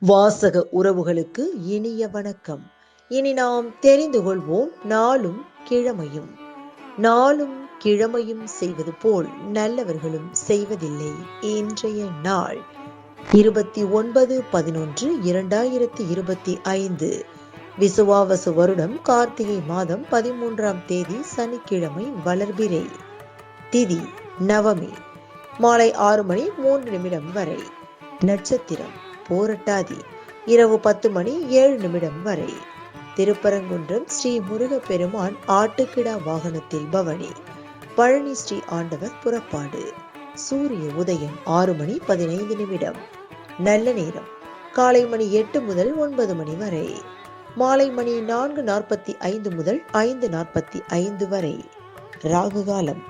வாசக உறவுகளுக்கு இனிய வணக்கம். இனி நாம் தெரிந்து கொள்வோம் நாளும் கிழமையும். நாளும் கிழமையும் செய்வது போல் நல்லவர்களும் செய்வதில்லை. இன்றைய நாள் 29/11/2025 விசுவாவசு வருடம் கார்த்திகை மாதம் 13ஆம் தேதி சனிக்கிழமை. வளர்பிறை. திதி நவமி. மாலை 6:03 வரை. நட்சத்திரம் போரட்டாதி. இரவு 10:07 வரை. திருப்பரங்குன்றம் ஸ்ரீ முருகப்பெருமான் ஆட்டுக்கிடா வாகனத்தில் பவனி. பழனி ஸ்ரீ ஆண்டவர் புறப்பாடு. சூரிய உதயம் 6:15. நல்ல நேரம் காலை மணி 8 முதல் 9 வரை. மாலை மணி 4:45 முதல் 5:45 வரை. ராகு காலம்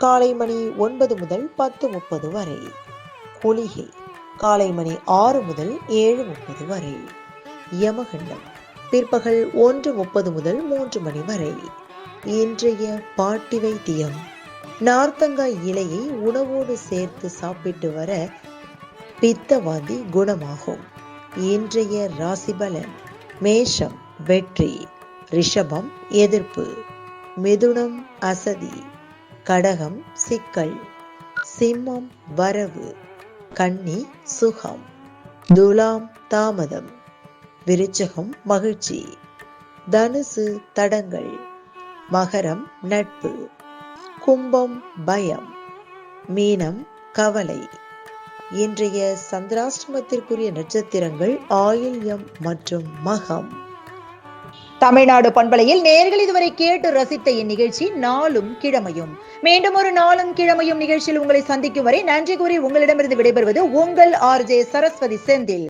காலை மணி 9 முதல் 10:30 வரை. குளிகை காலை மணி 6 முதல் 7:30 வரை. யமகண்டம் பிற்பகல் 1:30 முதல் 3 வரை. இன்றைய பாட்டி வைத்தியம். நார்த்தங்காய் இலையை உணவோடு சேர்த்து சாப்பிட்டு வர பித்தவாந்தி குணமாகும். இன்றைய ராசிபலன். மேஷம் வெற்றி, ரிஷபம் எதிர்ப்பு, மிதுனம் அசதி, கடகம் சிக்கல், சிம்மம் வரவு, கன்னி சுகம், துலாம் தாமதம், விருச்சகம் மகிழ்ச்சி, தனுசு தடங்கள், மகரம் நட்பு, கும்பம் பயம், மீனம் கவலை. இன்றைய சந்திராஷ்டமத்திற்குரிய நட்சத்திரங்கள் ஆயில்யம் மற்றும் மகம். தமிழ்நாடு பண்பலையில் நேயர்கள் இதுவரை கேட்டு ரசித்த இந்நிகழ்ச்சி நாளும் கிழமையும். மீண்டும் ஒரு நாளும் கிழமையும் நிகழ்ச்சியில் உங்களை சந்திக்கும் வரை நன்றி கூறி உங்களிடமிருந்து விடைபெறுவது உங்கள் RJ சரஸ்வதி செந்தில்.